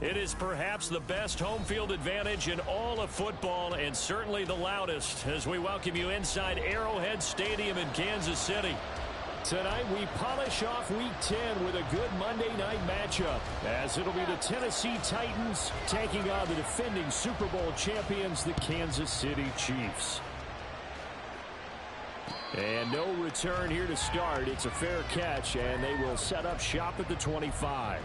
It is perhaps the best home field advantage in all of football and certainly the loudest as we welcome you inside Arrowhead Stadium in Kansas City. Tonight we polish off Week 10 with a good Monday night matchup as it'll be the Tennessee Titans taking on the defending Super Bowl champions, the Kansas City Chiefs. And no return here to start. It's a fair catch, and they will set up shop at the 25.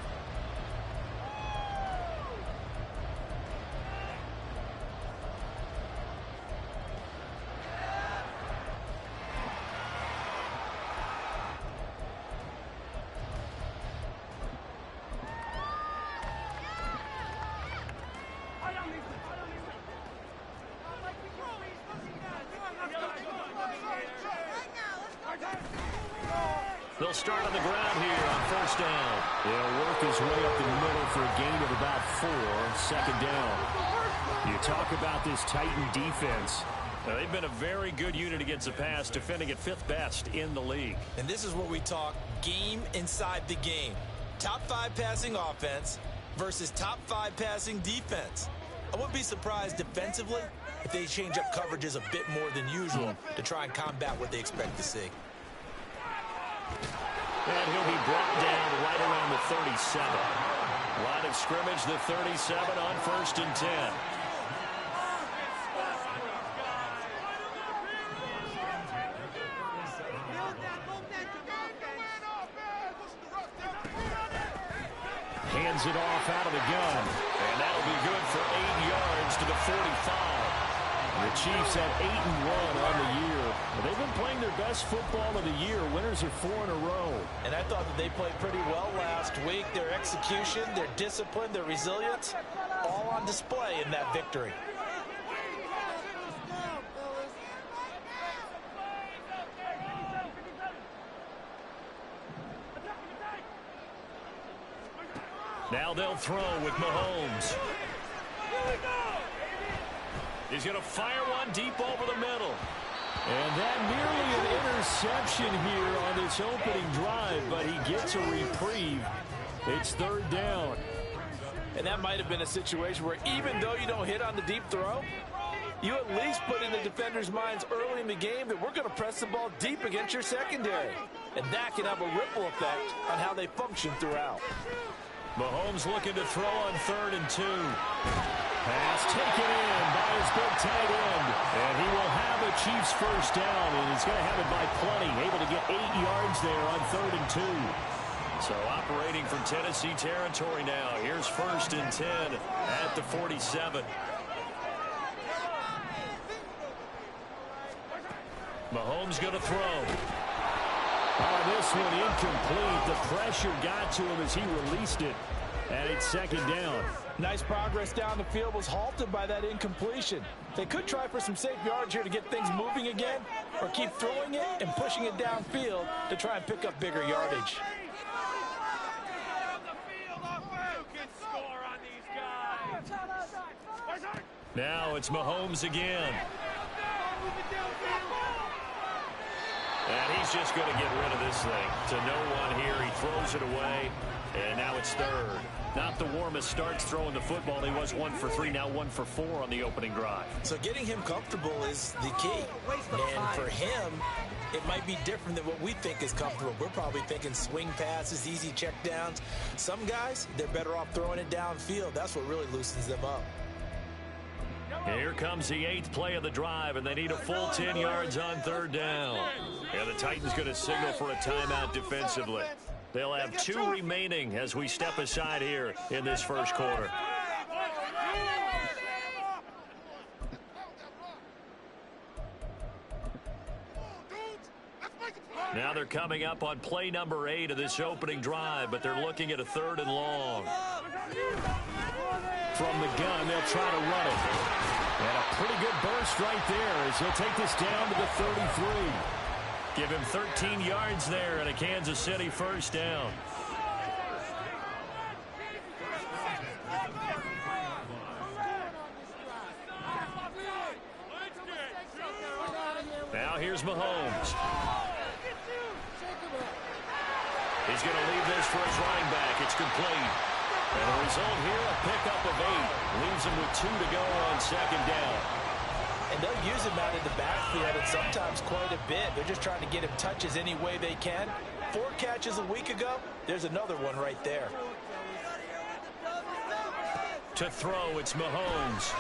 They'll start on the ground here on first down. He'll work his way up the middle for a gain of about 4, second down. You talk about this Titan defense. Now, they've been a very good unit against the pass, defending at 5th best in the league. And this is what we talk game inside the game. Top 5 passing offense versus top 5 passing defense. I wouldn't be surprised defensively if they change up coverages a bit more than usual to try and combat what they expect to see. And he'll be brought down right around the 37. Line of scrimmage, the 37 on 1st and 10. Hands it off out of the gun. And that'll be good for 8 yards to the 45. The Chiefs have 8-1 on the year. They've been playing their best football of the year. Winners are 4 in a row. And I thought that they played pretty well last week. Their execution, their discipline, their resilience, all on display in that victory. Now they'll throw with Mahomes. He's going to fire one deep over the middle. And that nearly an interception here on this opening drive, but he gets a reprieve. It's 3rd down. And that might have been a situation where even though you don't hit on the deep throw, you at least put in the defenders' minds early in the game that we're going to press the ball deep against your secondary. And that can have a ripple effect on how they function throughout. Mahomes looking to throw on 3rd and 2. Pass taken in by his big tight end. And he will have a Chiefs first down, and he's going to have it by plenty. Able to get 8 yards there on 3rd and 2. So operating from Tennessee territory now. Here's 1st and 10 at the 47. Mahomes going to throw. Oh, this one incomplete. The pressure got to him as he released it. And it's 2nd down. Nice progress down the field was halted by that incompletion. They could try for some safe yards here to get things moving again, or keep throwing it and pushing it downfield to try and pick up bigger yardage. Now it's Mahomes again. And he's just going to get rid of this thing to no one here. He throws it away, and now it's 3rd. Not the warmest starts throwing the football. He was 1 for 3, now 1 for 4 on the opening drive. So getting him comfortable is the key. And for him, it might be different than what we think is comfortable. We're probably thinking swing passes, easy checkdowns. Some guys, they're better off throwing it downfield. That's what really loosens them up. Here comes the 8th play of the drive, and they need a full 10 yards on 3rd down. And the Titans going to signal for a timeout defensively. They'll have 2 remaining as we step aside here in this first quarter. Now they're coming up on play number 8 of this opening drive, but they're looking at a 3rd and long. From the gun, they'll try to run it. And a pretty good burst right there as he'll take this down to the 33. Give him 13 yards there and a Kansas City first down. Now here's Mahomes. He's going to leave this for his running back. It's complete. And a result here, a pickup of 8. Leaves him with 2 to go on second down. And they'll use him out in the backfield and sometimes quite a bit. They're just trying to get him touches any way they can. 4 catches a week ago. There's another one right there. To throw, it's Mahomes.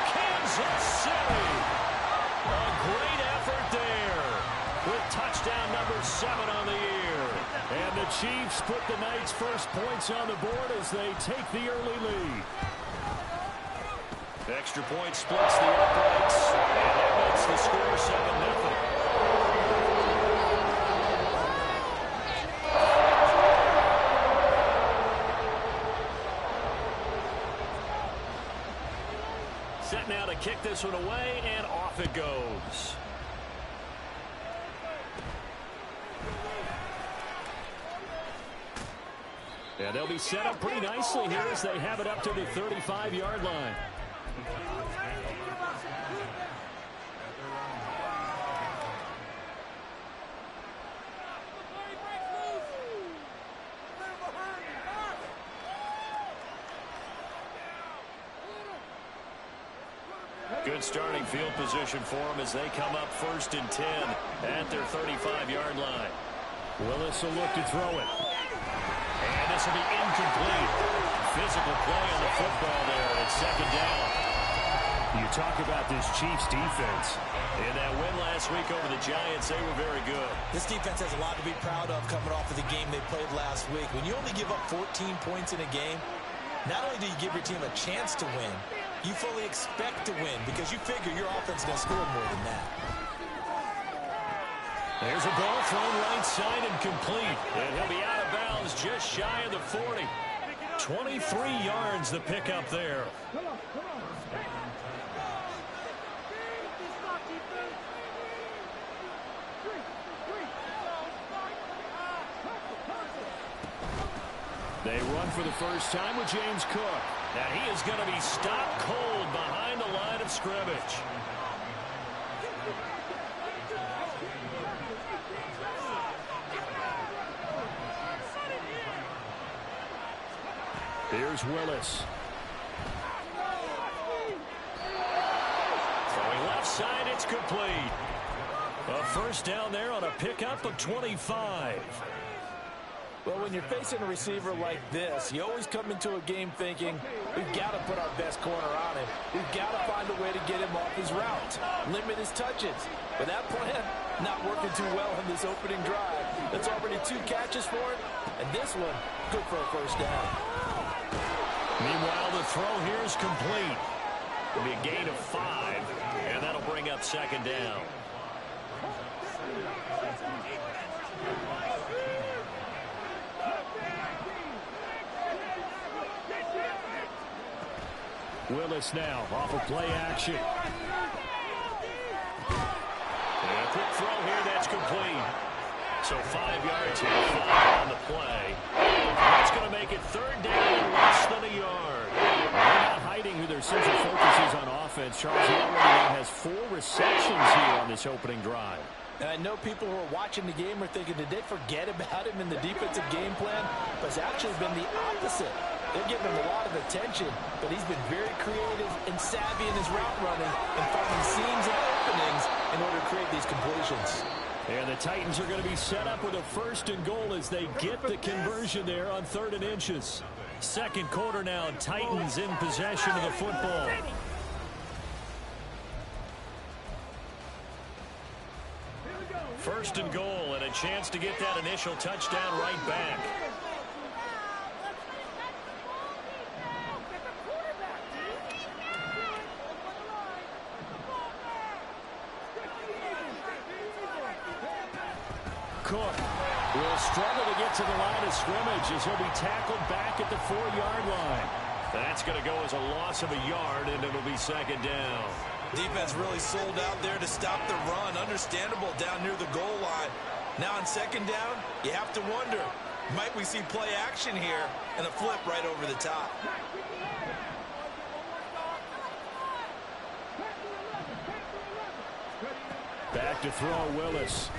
Kansas City. A great effort there with touchdown number 7 on the year. And the Chiefs put the Knights' first points on the board as they take the early lead. Extra point splits the uprights, and that makes the score 7-0. Set now to kick this one away, and off it goes. And they'll be set up pretty nicely here as they have it up to the 35-yard line. Good starting field position for them as they come up 1st and 10 at their 35-yard line. Willis will look to throw it. And this will be incomplete. Physical play on the football there at second down. You talk about this Chiefs defense. In that win last week over the Giants, they were very good. This defense has a lot to be proud of coming off of the game they played last week. When you only give up 14 points in a game, not only do you give your team a chance to win, you fully expect to win because you figure your offense is going to score more than that. There's a ball thrown right side and complete. And he'll be out of bounds just shy of the 40. 23 yards the pickup there. They run for the first time with James Cook. And he is going to be stopped cold behind the line of scrimmage. Here's Willis. Throwing left side, it's complete. A first down there on a pickup of 25. Well, when you're facing a receiver like this, you always come into a game thinking, we've got to put our best corner on him. We've got to find a way to get him off his route, limit his touches. But that plan, not working too well in this opening drive. That's already 2 catches for him, and this one, good for a first down. Meanwhile, the throw here is complete. It'll be a gain of 5, and that'll bring up second down. Willis now off of play action. And a quick throw here, that's complete. So 5 yards here, 5 on the play. That's going to make it third down, less than a yard. They're not hiding who their central focus is on offense. Charles, he already has 4 receptions here on this opening drive. And I know people who are watching the game are thinking, did they forget about him in the defensive game plan? But it's actually been the opposite. They're giving him a lot of attention, but he's been very creative and savvy in his route running and finding seams and openings in order to create these completions. And the Titans are going to be set up with a 1st and goal as they get the conversion there on 3rd and inches. Second quarter now, Titans in possession of the football. First and goal, and a chance to get that initial touchdown right back. Cook will struggle to get to the line of scrimmage as he'll be tackled back at the 4-yard line. That's going to go as a loss of a yard, and it'll be second down. Defense really sold out there to stop the run. Understandable down near the goal line. Now on second down, you have to wonder, might we see play action here and a flip right over the top? Back to throw, Willis.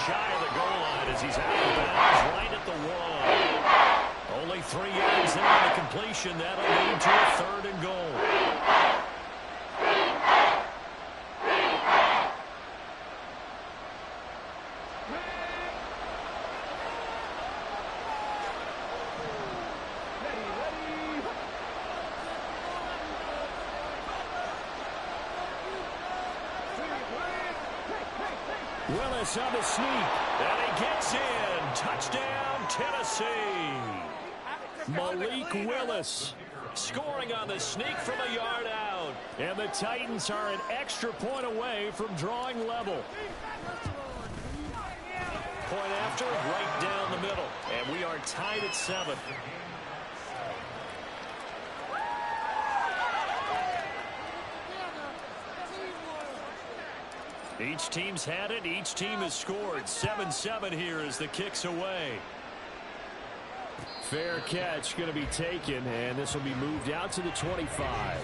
shy of the goal line as he's out of bounds right at the 1. Only 3 yards there on the completion. That'll lead to a 3rd and goal. Willis on the sneak, and he gets in. Touchdown, Tennessee. Malik Willis scoring on the sneak from a yard out. And the Titans are an extra point away from drawing level. Point after, right down the middle. And we are tied at 7. Each team's had it. Each team has scored. 7-7 here as the kick's away. Fair catch going to be taken, and this will be moved out to the 25.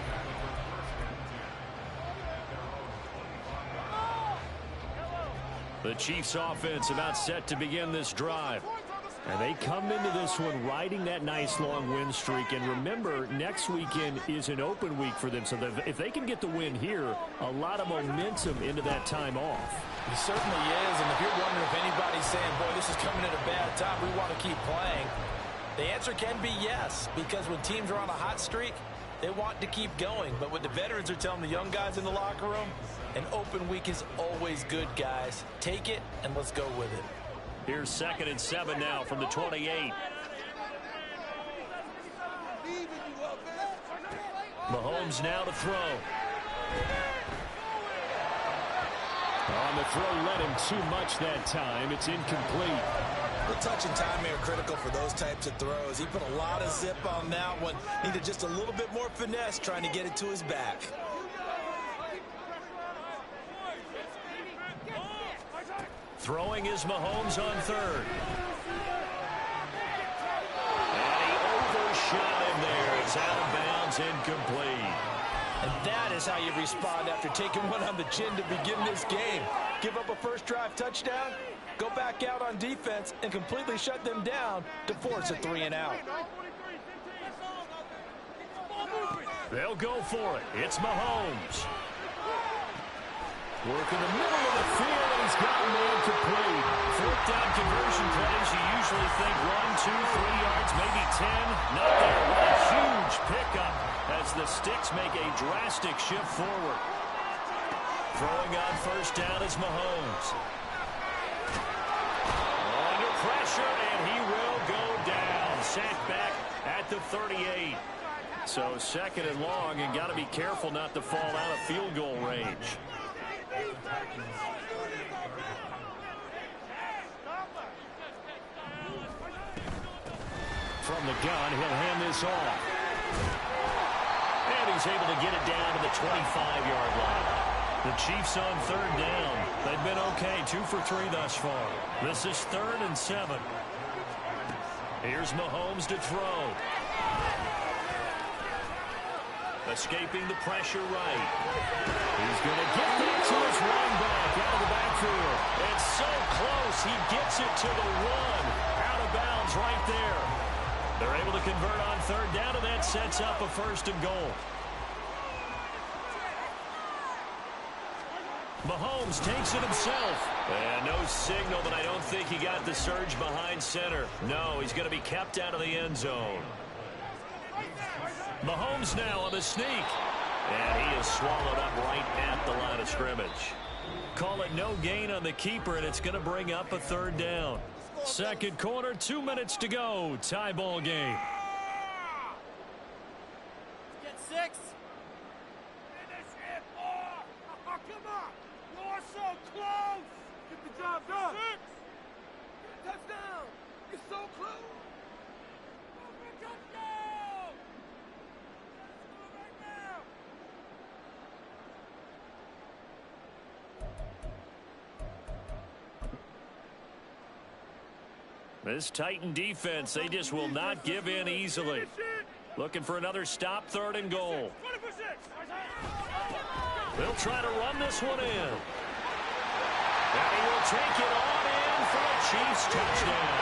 The Chiefs offense about set to begin this drive. And they come into this one riding that nice long win streak. And remember, next weekend is an open week for them. So if they can get the win here, a lot of momentum into that time off. It certainly is. And if you're wondering if anybody's saying, boy, this is coming at a bad time, we want to keep playing, the answer can be yes. Because when teams are on a hot streak, they want to keep going. But what the veterans are telling the young guys in the locker room, an open week is always good, guys. Take it, and let's go with it. Here's 2nd and 7 now from the 28. Mahomes now to throw. On the throw, led him too much that time. It's incomplete. The touch and timing are critical for those types of throws. He put a lot of zip on that one. Needed just a little bit more finesse trying to get it to his back. Throwing is Mahomes on 3rd. And he overshot him there. It's out of bounds, incomplete. And that is how you respond after taking one on the chin to begin this game. Give up a first drive touchdown, go back out on defense, and completely shut them down to force a 3 and out. They'll go for it. It's Mahomes. Work in the middle of the field, and he's got a man complete. 4th down conversion plays, you usually think 1, 2, 3 yards, maybe 10. Not there. What a huge pickup as the sticks make a drastic shift forward. Throwing on 1st down is Mahomes. Under pressure, and he will go down. Sacked back at the 38. So 2nd and long, and got to be careful not to fall out of field goal range. From the gun, he'll hand this off. And he's able to get it down to the 25-yard line. The Chiefs on 3rd down. They've been okay, 2 for 3 thus far. This is 3rd and 7. Here's Mahomes to throw. Escaping the pressure right. He's going to get that to his running back out of the backfield. It's so close. He gets it to the 1. Out of bounds right there. They're able to convert on 3rd down, and that sets up a 1st and goal. Mahomes takes it himself. And no signal, but I don't think he got the surge behind center. No, he's going to be kept out of the end zone. Mahomes now on the sneak. And he is swallowed up right at the line of scrimmage. Call it no gain on the keeper, and it's going to bring up a 3rd down. 2nd quarter, 2 minutes to go. Tie ball game. Get 6. Finish it. Oh, come on. You're so close. Get the job done. 6. Touchdown. You're so close. Touchdown. Right now. This Titan defense, they just will not give in easily. Looking for another stop, 3rd and goal. They'll try to run this one in. And he will take it on in for a Chiefs touchdown.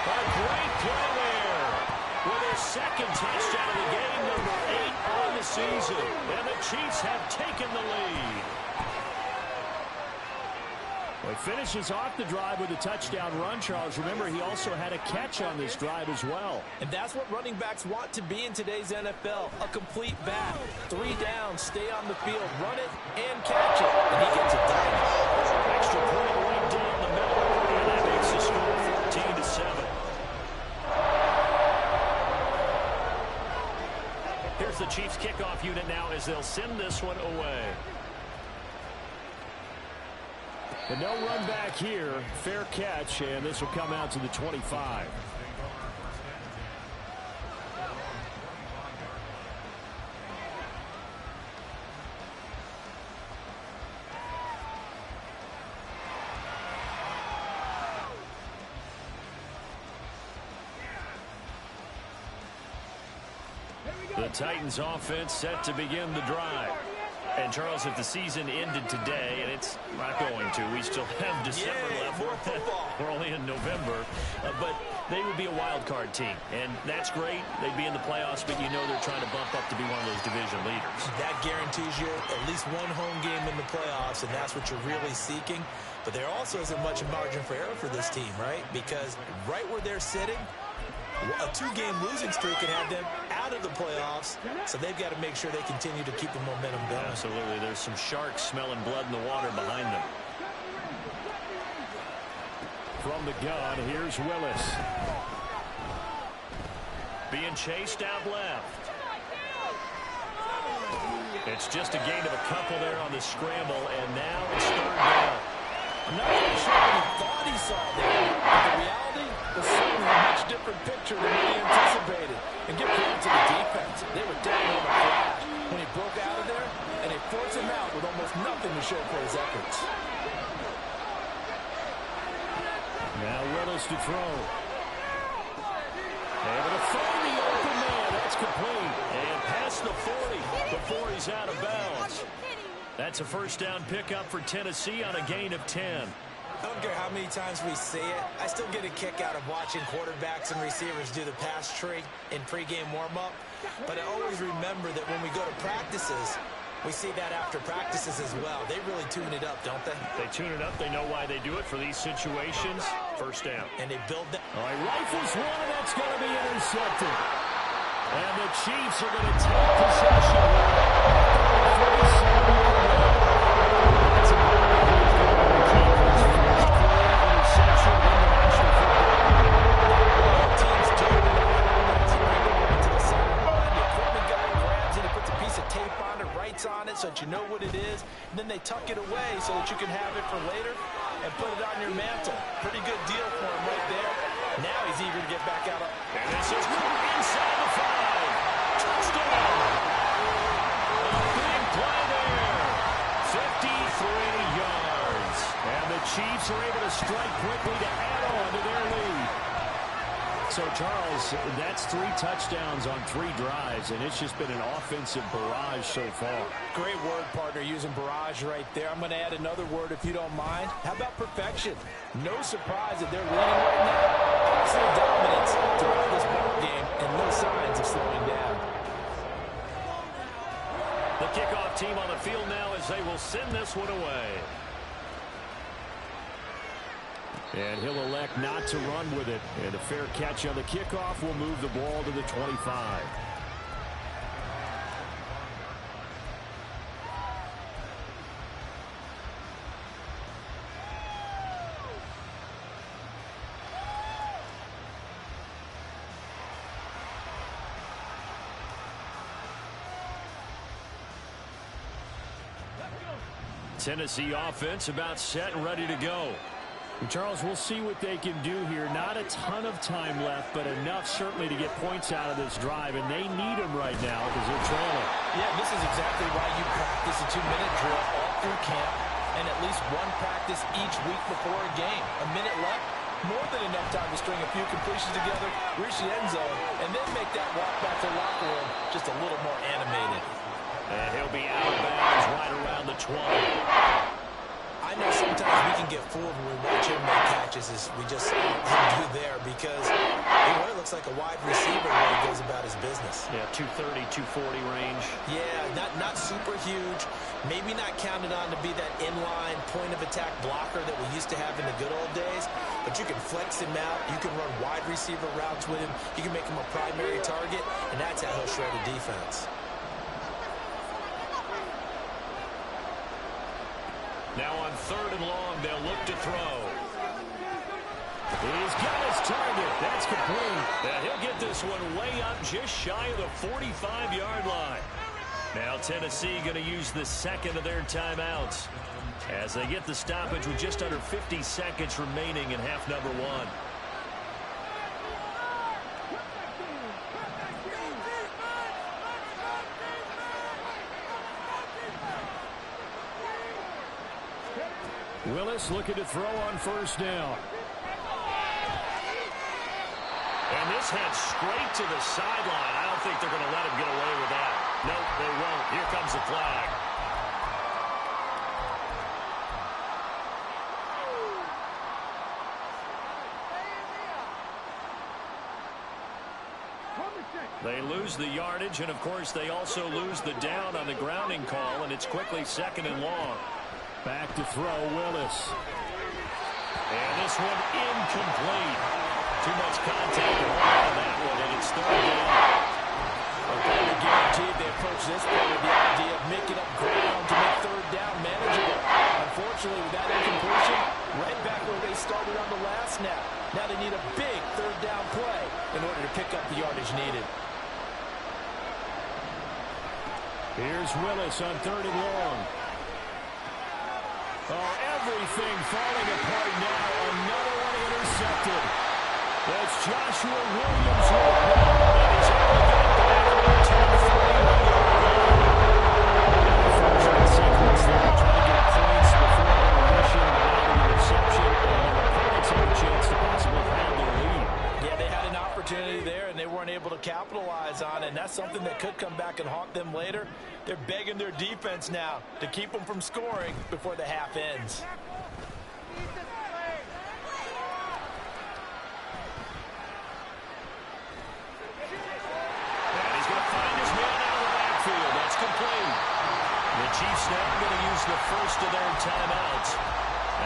A great play there. With his second touchdown of the game, number 8 on the season. And the Chiefs have taken the lead. Well, he finishes off the drive with a touchdown run, Charles. Remember, he also had a catch on this drive as well. And that's what running backs want to be in today's NFL, a complete back. 3 down, stay on the field, run it, and catch it. And he gets it done. Extra point right down the middle. And that makes the score 14-7. Here's the Chiefs kickoff unit now as they'll send this one away. And no run back here. Fair catch, and this will come out to the 25. The Titans offense set to begin the drive. And, Charles, if the season ended today, and it's not going to, we still have December left. We're only in November. But they would be a wild card team. And that's great. They'd be in the playoffs, but you know they're trying to bump up to be one of those division leaders. That guarantees you at least one home game in the playoffs, and that's what you're really seeking. But there also isn't much margin for error for this team, right? Because right where they're sitting, a 2-game losing streak can have them out of the playoffs, so they've got to make sure they continue to keep the momentum going. Absolutely. There's some sharks smelling blood in the water behind them. From the gun, here's Willis. Being chased out left. It's just a gain of a couple there on the scramble, and now it's 3rd down. I'm not really sure what he thought he saw there, but the reality was certainly a much different picture than he anticipated. And give credit to the defense. They were down on the flash when he broke out of there, and they forced him out with almost nothing to show for his efforts. Now Willis to throw. Able to find the open man. That's complete. And past the 40 before he's out of bounds. That's a first down pickup for Tennessee on a gain of 10. I don't care how many times we see it. I still get a kick out of watching quarterbacks and receivers do the pass tree in pregame warm-up. But I always remember that when we go to practices, we see that after practices as well. They really tune it up, don't they? They tune it up. They know why they do it for these situations. First down. And they build that. All right, rifles one, and that's going to be intercepted. And the Chiefs are going to take possession. That's a on it so that you know what it is, and then they tuck it away so that you can have it for later and put it on your mantle. Pretty good deal for him right there. Now he's eager to get back out. And this is inside the 5. Touchdown! A big play there. 53 yards. And the Chiefs are able to strike quickly to add on to their lead. So, Charles, that's 3 touchdowns on 3 drives, and it's just been an offensive barrage so far. Great word, partner, using barrage right there. I'm going to add another word if you don't mind. How about perfection? No surprise that they're leading right now. Absolute dominance throughout this ball game, and no signs of slowing down. The kickoff team on the field now as they will send this one away. And he'll elect not to run with it. And a fair catch on the kickoff will move the ball to the 25. Tennessee offense about set and ready to go. And Charles, we'll see what they can do here. Not a ton of time left, but enough certainly to get points out of this drive, and they need them right now because they're trailing. Yeah, this is exactly why you practice a 2-minute drill all through camp and at least one practice each week before a game. A minute left, more than enough time to string a few completions together, reach the end zone, and then make that walk back to the locker room just a little more animated. And he'll be out of bounds right around the 20. I know sometimes get fooled when we watch him make catches as we just saw him do there, because he really looks like a wide receiver when he goes about his business. Yeah, 230, 240 range. Yeah, not super huge. Maybe not counted on to be that inline point-of-attack blocker that we used to have in the good old days, but you can flex him out. You can run wide receiver routes with him. You can make him a primary target, and that's how he'll shred a defense. Now on 3rd and long, they'll look to throw. He's got his target. That's complete. And he'll get this one way up just shy of the 45-yard line. Now Tennessee going to use the second of their timeouts as they get the stoppage with just under 50 seconds remaining in half number 1. Willis looking to throw on 1st down. And this heads straight to the sideline. I don't think they're going to let him get away with that. Nope, they won't. Here comes the flag. They lose the yardage, and of course they also lose the down on the grounding call, and it's quickly 2nd and long. Back to throw, Willis. And this one incomplete. Too much contact on that one, and it's 3rd down. I'm kind of guaranteed they approach this play with the idea of making up ground to make 3rd down manageable. Unfortunately, with that incompletion, right back where they started on the last snap. Now they need a big 3rd down play in order to pick up the yardage needed. Here's Willis on 3rd and long. Oh, everything falling apart now. Another one intercepted. That's Joshua Williams. And he's able to get back to the 41-yard line. First and sequence there, trying to get points before intermission without an interception, and their opponents have a chance to possibly have their lead. Yeah, they had an opportunity there, and they weren't able to capitalize on it, and that's something that could come back and haunt them later. They're begging their defense now to keep them from scoring before the half ends. And he's going to find his man out of the backfield. That's complete. The Chiefs now going to use the first of their timeouts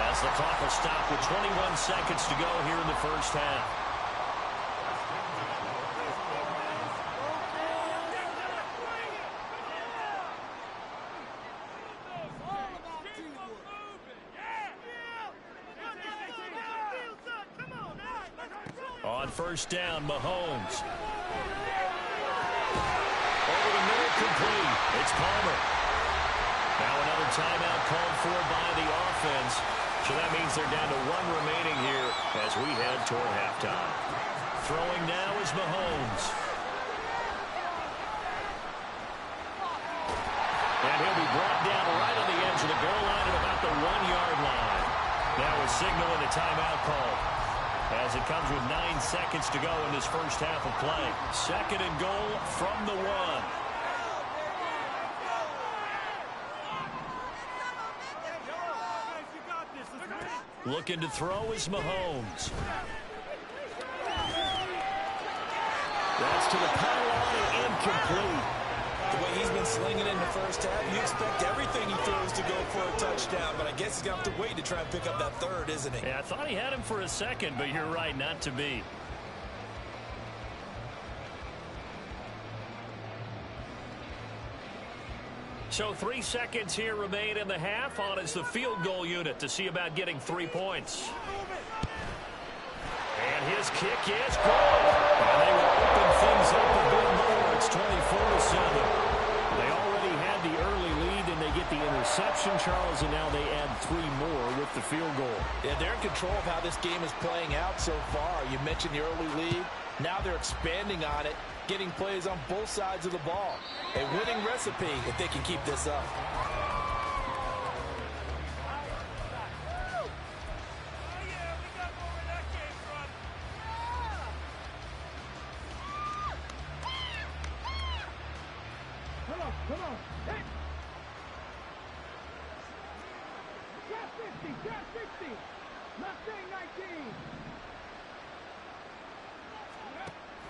as the clock will stop with 21 seconds to go here in the first half. On 1st down, Mahomes. Over the middle, complete. It's Palmer. Now another timeout called for by the offense. So that means they're down to 1 remaining here as we head toward halftime. Throwing now is Mahomes. And he'll be brought down right on the edge of the goal line at about the 1-yard line. Now a signal and a timeout call, as it comes with 9 seconds to go in this first half of play. 2nd and goal from the 1. Looking to throw is Mahomes. That's to the pylon and incomplete. The way he's been slinging in the first half, you expect everything he throws to go for a touchdown, but I guess he's going to have to wait to try and pick up that 3rd, isn't he? Yeah, I thought he had him for a second, but you're right, not to be. So 3 seconds here remain in the half. On is the field goal unit to see about getting 3 points. And his kick is good. And they will open things up a bit more. It's 24-7. They already had the early lead, and they get the interception, Charles, and now they add 3 more with the field goal. Yeah, they're in control of how this game is playing out so far. You mentioned the early lead. Now they're expanding on it, getting plays on both sides of the ball. A winning recipe if they can keep this up. Come on. Hey. 50, grab 60. Mustang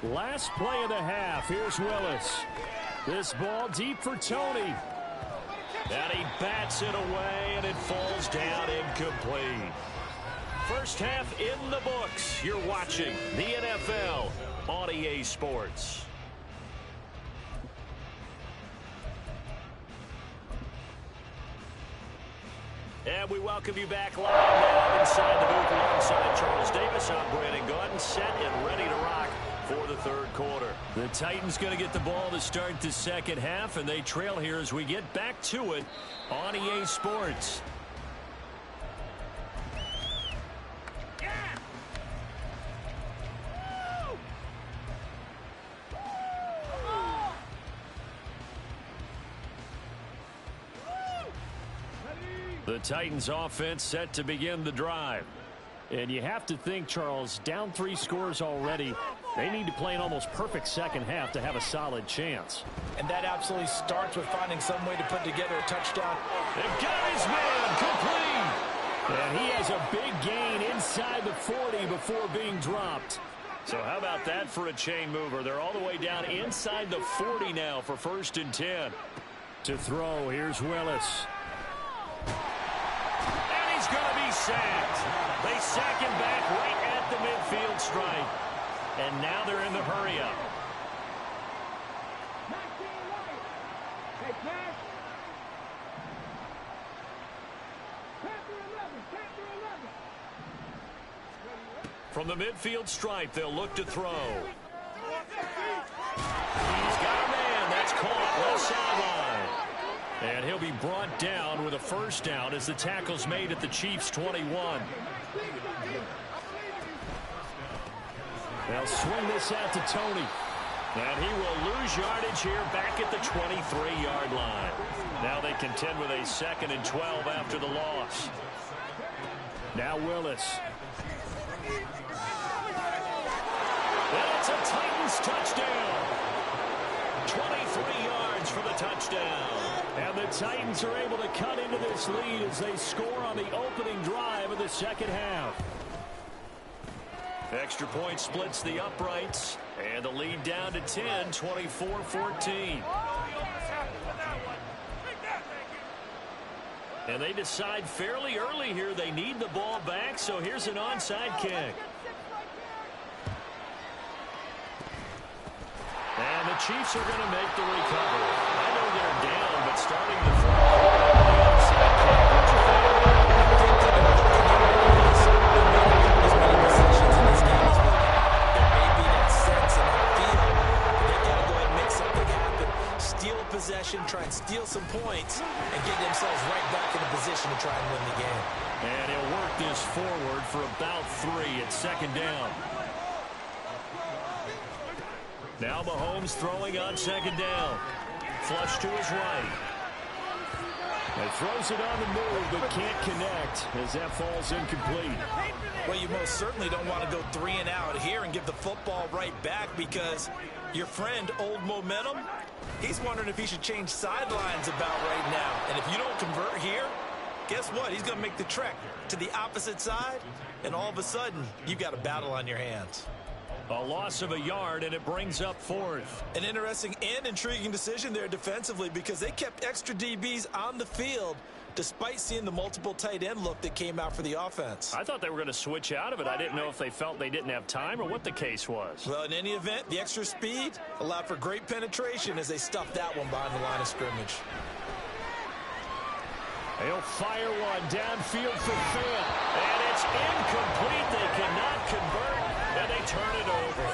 19. Last play of the half. Here's Willis. This ball deep for Tony. And he bats it away, and it falls down incomplete. First half in the books. You're watching the NFL on EA Sports. And we welcome you back live now inside the booth alongside Charles Davis. I'm Brandon Gaudin, set and ready to rock for the third quarter. The Titans going to get the ball to start the second half, and they trail here as we get back to it on EA Sports. The Titans offense set to begin the drive. And you have to think, Charles, down 3 scores already. They need to play an almost perfect second half to have a solid chance. And that absolutely starts with finding some way to put together a touchdown. They've got his man complete. And he has a big gain inside the 40 before being dropped. So how about that for a chain mover? They're all the way down inside the 40 now for 1st and 10. To throw, here's Willis. He's going to be sacked. They sack him back right at the midfield stripe. And now they're in the hurry-up. From the midfield stripe, they'll look to throw. He's got a man. That's caught left sideline. And he'll be brought down with a first down as the tackle's made at the Chiefs' 21. They'll swing this out to Tony. And he will lose yardage here back at the 23-yard line. Now they contend with a 2nd and 12 after the loss. Now Willis. And it's a Titans touchdown. 23 yards for the touchdown. And the Titans are able to cut into this lead as they score on the opening drive of the second half. Extra point splits the uprights, and the lead down to 10, 24-14. And they decide fairly early here they need the ball back, so here's an onside kick. And the Chiefs are going to make the recovery. I know they're down, but starting the fourth quarter on the onside kick, what's your favorite? There may be that sense in that field. They got to go ahead and make something happen. Steal possession, try and steal some points, and get themselves right back in a position to try and win the game. And he'll work this forward for about 3 at 2nd down. Now Mahomes throwing on 2nd down. Flush to his right. And throws it on the move, but can't connect as that falls incomplete. Well, you most certainly don't want to go 3 and out here and give the football right back because your friend, Old Momentum, he's wondering if he should change sidelines about right now. And if you don't convert here, guess what? He's going to make the trek to the opposite side, and all of a sudden, you've got a battle on your hands. A loss of a yard, and it brings up 4th. An interesting and intriguing decision there defensively because they kept extra DBs on the field despite seeing the multiple tight end look that came out for the offense. I thought they were going to switch out of it. I didn't know if they felt they didn't have time or what the case was. Well, in any event, the extra speed allowed for great penetration as they stuffed that one behind the line of scrimmage. They'll fire one downfield for Phil. And it's incomplete. They cannot convert. And they turn it over.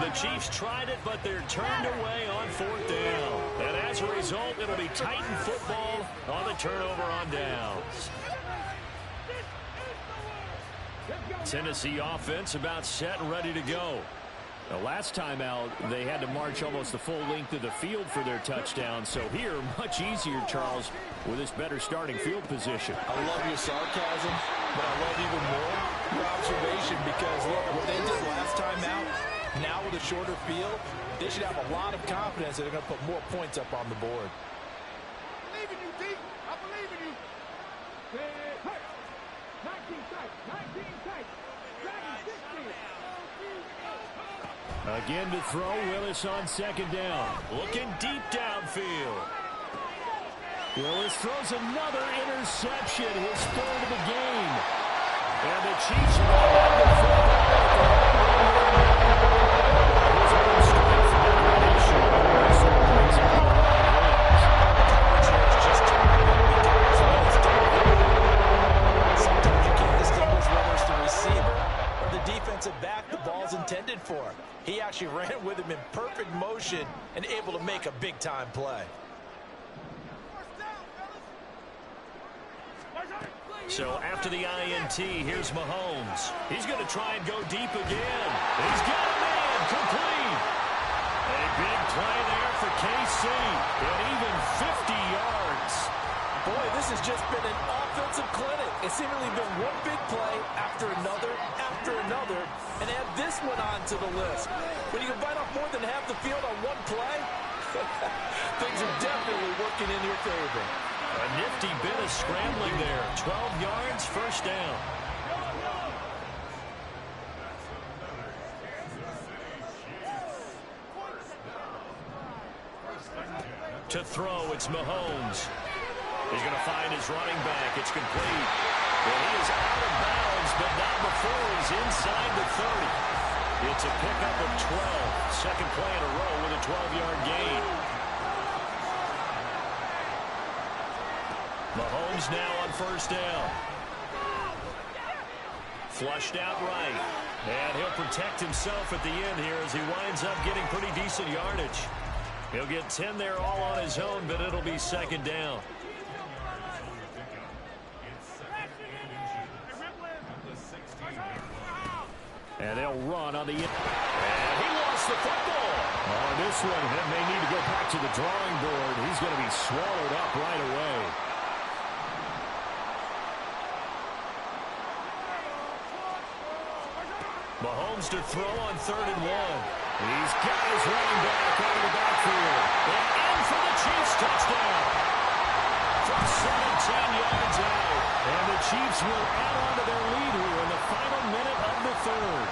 The Chiefs tried it, but they're turned away on 4th down. And as a result, it'll be Titan football on the turnover on downs. Tennessee offense about set and ready to go. The last time out, they had to march almost the full length of the field for their touchdown. So here, much easier, Charles, with this better starting field position. I love your sarcasm, but I love even more your observation because, look, what they did last time out, now with a shorter field, they should have a lot of confidence that they're going to put more points up on the board. I believe in you, D. I believe in you. Again to throw, Willis on second down. Looking deep downfield. Willis throws another interception, his third of the game. And the Chiefs run out the Sometimes you can't distinguish whether it's the receiver or the defensive back the ball's intended for. He actually ran with him in perfect motion and able to make a big-time play. So after the INT, here's Mahomes. He's going to try and go deep again. He's got a man complete. A big play there for KC. And even 50 yards. Boy, this has just been an offensive clinic. It's seemingly been one big play after another, and add this one on to the list. When you can bite off more than half the field on one play, things are definitely working in your favor. A nifty bit of scrambling there. 12 yards, first down. To throw, it's Mahomes. He's going to find his running back. It's complete. Well, he is out of bounds, but not before he's inside the 30. It's a pickup of 12. Second play in a row with a 12-yard gain. Mahomes now on first down. Flushed out right. And he'll protect himself at the end here as he winds up getting pretty decent yardage. He'll get 10 there all on his own, but it'll be second down. And they'll run on the end. And he lost the football. On this one, he may need to go back to the drawing board. He's going to be swallowed up right away. Mahomes to throw on 3rd and 1. He's got his running back out of the backfield. And in for the Chiefs touchdown. From 17 yards out. And the Chiefs will add on to their lead here in the final minute of the 3rd.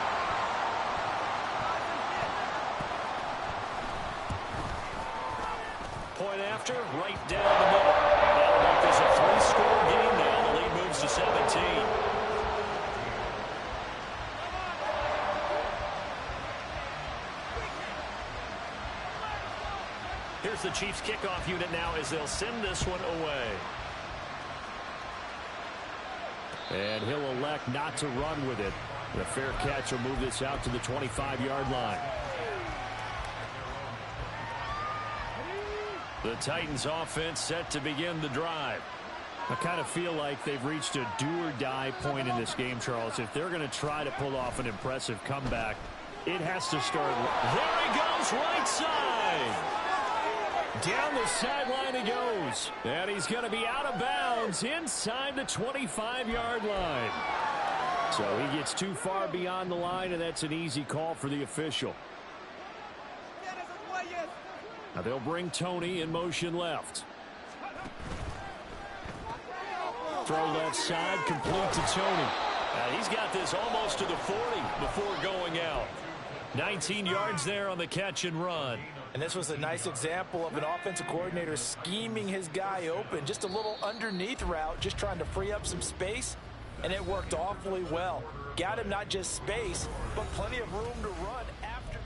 Point after, right down the middle. That'll make this a 3-score game now. The lead moves to 17. Here's the Chiefs kickoff unit now as they'll send this one away. And he'll elect not to run with it. The fair catch will move this out to the 25-yard line. The Titans offense set to begin the drive. I kind of feel like they've reached a do-or-die point in this game, Charles. If they're going to try to pull off an impressive comeback, it has to start. There he goes, right side. Down the sideline he goes. And he's going to be out of bounds inside the 25-yard line. So he gets too far beyond the line, and that's an easy call for the official. Now they'll bring Tony in motion left. Throw left side, complete to Tony. He's got this almost to the 40 before going out. 19 yards there on the catch and run. And this was a nice example of an offensive coordinator scheming his guy open. Just a little underneath route, just trying to free up some space, and it worked awfully well. Got him not just space, but plenty of room to run after.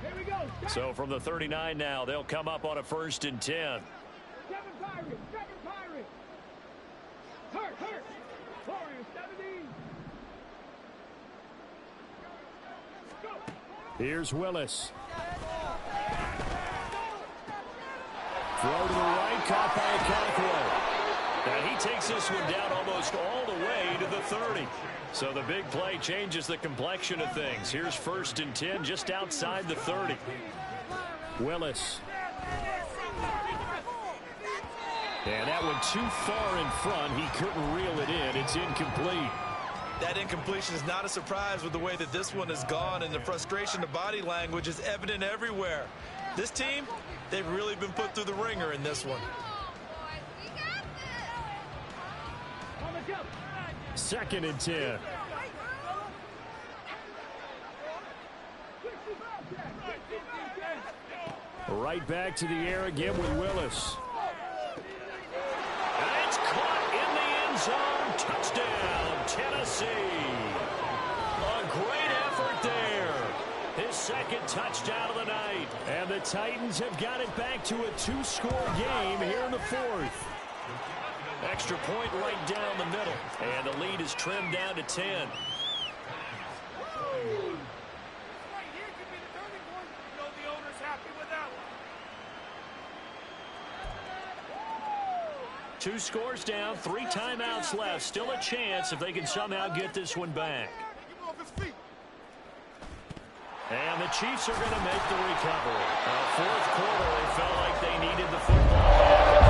Here we go. So from the 39 now, they'll come up on a 1st and 10. Seven Pirates. Hurt. Warriors, 17. Here's Willis. Throw to the right, caught by Okonkwo. And he takes this one down almost all the way to the 30. So the big play changes the complexion of things. Here's 1st and 10 just outside the 30. Willis. And that one too far in front. He couldn't reel it in. It's incomplete. That incompletion is not a surprise with the way that this one has gone, and the frustration, the body language is evident everywhere. This team, they've really been put through the ringer in this one. Second and 10. Right back to the air again with Willis. And it's caught in the end zone. Touchdown, Tennessee. A great effort there. His second touchdown of the night. And the Titans have got it back to a 2-score game here in the fourth. Extra point right down the middle. And the lead is trimmed down to 10. Two scores down, 3 timeouts left. Still a chance if they can somehow get this one back. And the Chiefs are going to make the recovery. Fourth quarter, they felt like they needed the football back.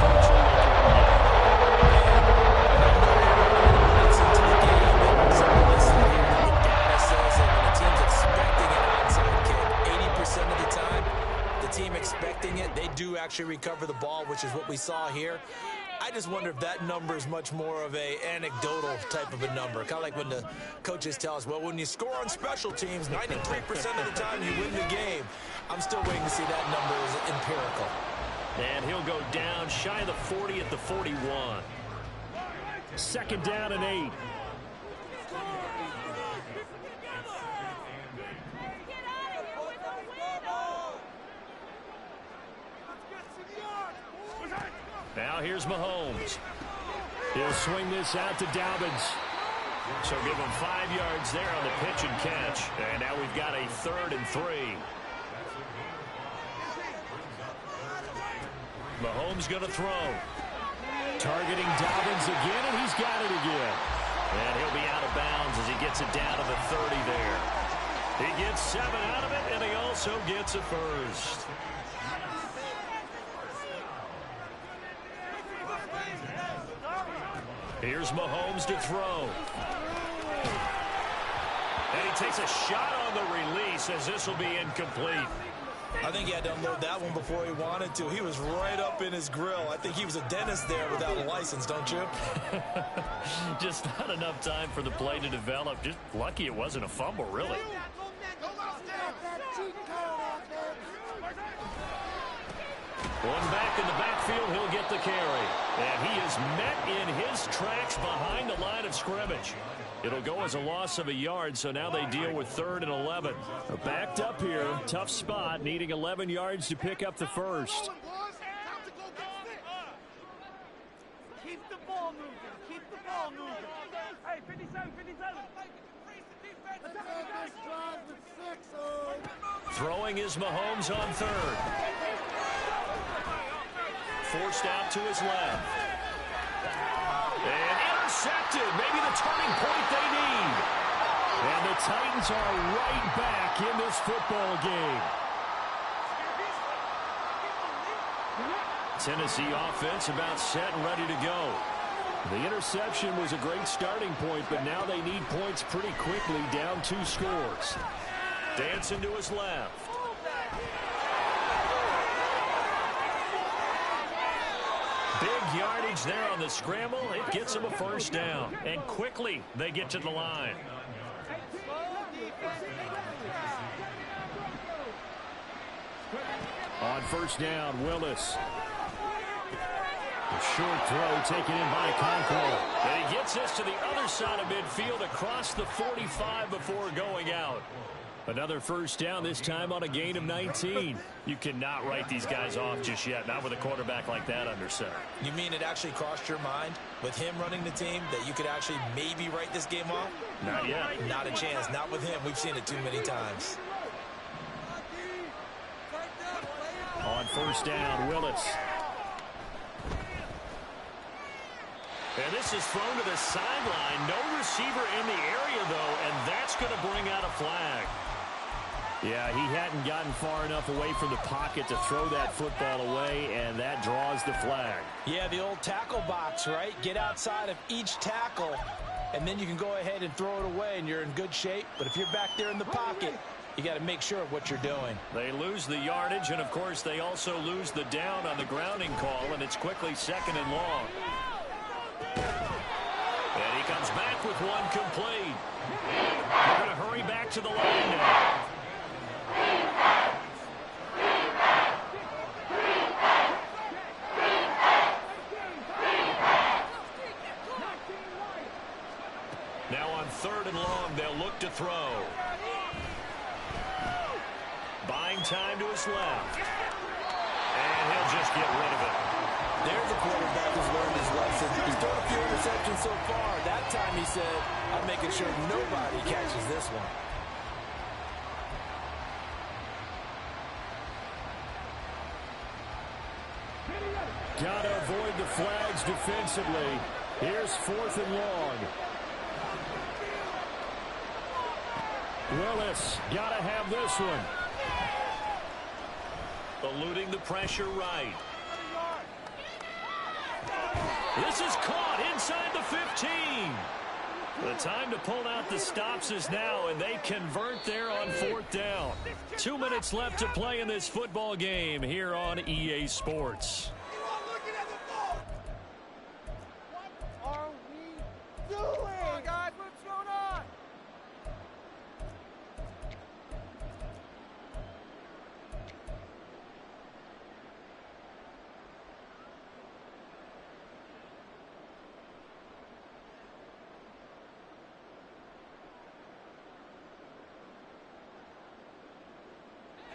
Expecting it, they do actually recover the ball, which is what we saw here. I just wonder if that number is much more of a anecdotal type of a number. Kind of like when the coaches tell us, well, when you score on special teams, 93% of the time you win the game. I'm still waiting to see that number is empirical. And he'll go down shy of the 40 at the 41. Second down and 8. Now here's Mahomes. He'll swing this out to Dobbins. So give him 5 yards there on the pitch and catch. And now we've got a 3rd and 3. Mahomes going to throw. Targeting Dobbins again, and he's got it again. And he'll be out of bounds as he gets it down to the 30 there. He gets 7 out of it, and he also gets a first. Here's Mahomes to throw. And he takes a shot on the release as this will be incomplete. I think he had to unload that one before he wanted to. He was right up in his grill. I think he was a dentist there without a license, don't you? Just not enough time for the play to develop. Just lucky it wasn't a fumble, really. One back in the backfield, he'll get the carry. And he is met in his tracks behind the line of scrimmage. It'll go as a loss of a yard, so now they deal with 3rd and 11. They're backed up here, tough spot, needing 11 yards to pick up the first. Keep the ball moving. Keep the ball moving. Hey, 57, 57. Throwing is Mahomes on 3rd. Forced out to his left. And intercepted. Maybe the turning point they need. And the Titans are right back in this football game. Tennessee offense about set and ready to go. The interception was a great starting point, but now they need points pretty quickly, down 2 scores. Dancing to his left. Big yardage there on the scramble. It gets them a first down. And quickly they get to the line. On first down, Willis. A short throw taken in by Concord. And he gets us to the other side of midfield across the 45 before going out. Another first down, this time on a gain of 19. You cannot write these guys off just yet, not with a quarterback like that under center. You mean it actually crossed your mind with him running the team that you could actually maybe write this game off? Not yet. Not a chance. Not with him. We've seen it too many times. On first down, Willis. And this is thrown to the sideline. No receiver in the area, though, and that's going to bring out a flag. Yeah, he hadn't gotten far enough away from the pocket to throw that football away, and that draws the flag. Yeah, the old tackle box, right? Get outside of each tackle, and then you can go ahead and throw it away, and you're in good shape. But if you're back there in the pocket, You got to make sure of what you're doing. They lose the yardage, and, of course, they also lose the down on the grounding call, and it's quickly 2nd and long. And he comes back with one complete. They're going to hurry back to the line now. Now on 3rd and long, they'll look to throw. Buying time to his left. And he'll just get rid of it. There's a quarterback who's learned his lesson. He's thrown a few interceptions so far. That time he said, I'm making sure nobody catches this one. Got to avoid the flags defensively. Here's 4th and long. Willis got to have this one. Eluding the pressure right. This is caught inside the 15. The time to pull out the stops is now, and they convert there on 4th down. 2 minutes left to play in this football game here on EA Sports. What are we doing? Come on, guys, what's going on?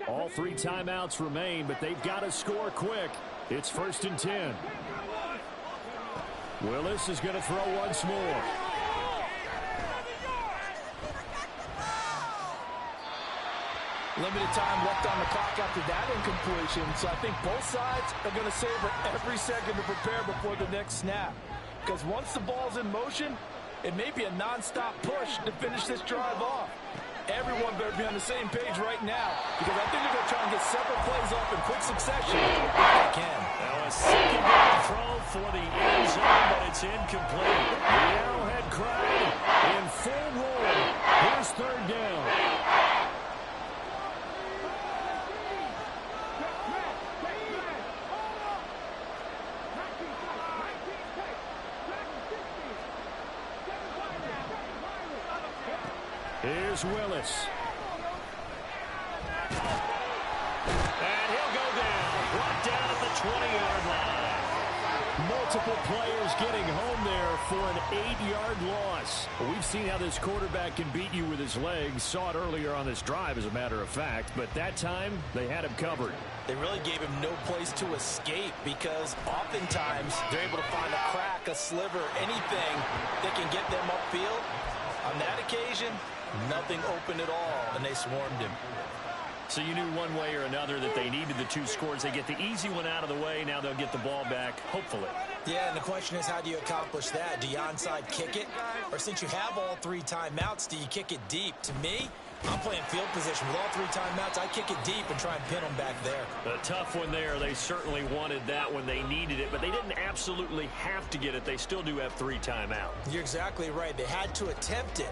All 3 timeouts remain, but they've got to score quick. It's 1st and 10. Willis is going to throw once more. Limited time left on the clock after that incompletion, so I think both sides are going to savor every second to prepare before the next snap. Because once the ball's in motion, it may be a non-stop push to finish this drive off. Everyone better be on the same page right now, because I think they're going to try and get several plays off in quick succession if they can. Now a secondary throw for the end zone, but it's incomplete. The Arrowhead crowd in full roar. Here's 3rd down. Here's Willis. And he'll go down. Brought down at the 20-yard line. Multiple players getting home there for an 8-yard loss. We've seen how this quarterback can beat you with his legs. Saw it earlier on this drive, as a matter of fact. But that time, they had him covered. They really gave him no place to escape, because oftentimes they're able to find a crack, a sliver, anything that can get them upfield. On that occasion, nothing open at all, and they swarmed him. So you knew one way or another that they needed the 2 scores. They get the easy one out of the way. Now they'll get the ball back, hopefully. Yeah, and the question is, how do you accomplish that? Do you onside kick it? Or since you have all 3 timeouts, do you kick it deep? To me, I'm playing field position. With all 3 timeouts, I kick it deep and try and pin them back there. A tough one there. They certainly wanted that when they needed it, but they didn't absolutely have to get it. They still do have 3 timeouts. You're exactly right. They had to attempt it.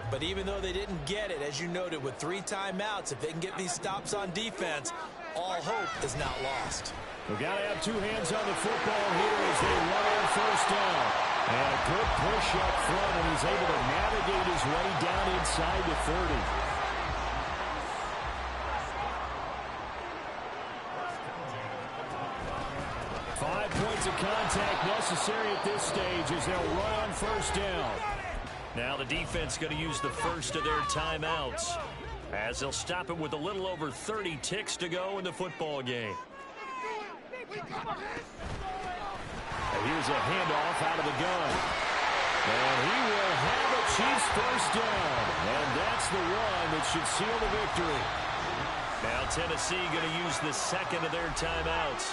But even though they didn't get it, as you noted, with 3 timeouts, if they can get these stops on defense, all hope is not lost. We've got to have 2 hands on the football here as they run on 1st down. And a good push up front, and he's able to navigate his way down inside the 30. Five points of contact necessary at this stage as they'll run on 1st down. Now the defense going to use the first of their timeouts as they'll stop it with a little over 30 ticks to go in the football game. And here's a handoff out of the gun. And he will have a Chiefs 1st down. And that's the one that should seal the victory. Now Tennessee going to use the 2nd of their timeouts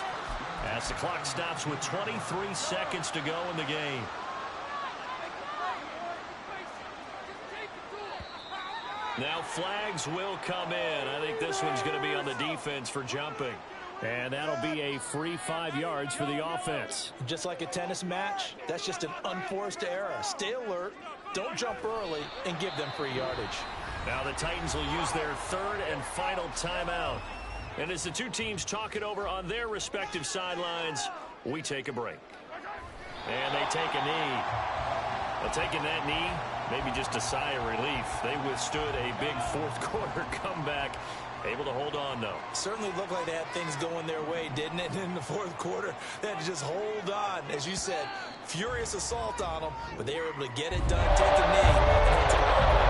as the clock stops with 23 seconds to go in the game. Now flags will come in. I think this one's going to be on the defense for jumping. And that'll be a free 5 yards for the offense. Just like a tennis match, that's just an unforced error. Stay alert, don't jump early, and give them free yardage. Now the Titans will use their third and final timeout. And as the two teams talk it over on their respective sidelines, we take a break. And they take a knee. Well, taking that knee, maybe just a sigh of relief. They withstood a big fourth quarter comeback. Able to hold on, though. Certainly looked like they had things going their way, didn't it? In the fourth quarter, they had to just hold on. As you said, furious assault on them, but they were able to get it done, take the knee, and head to the locker room.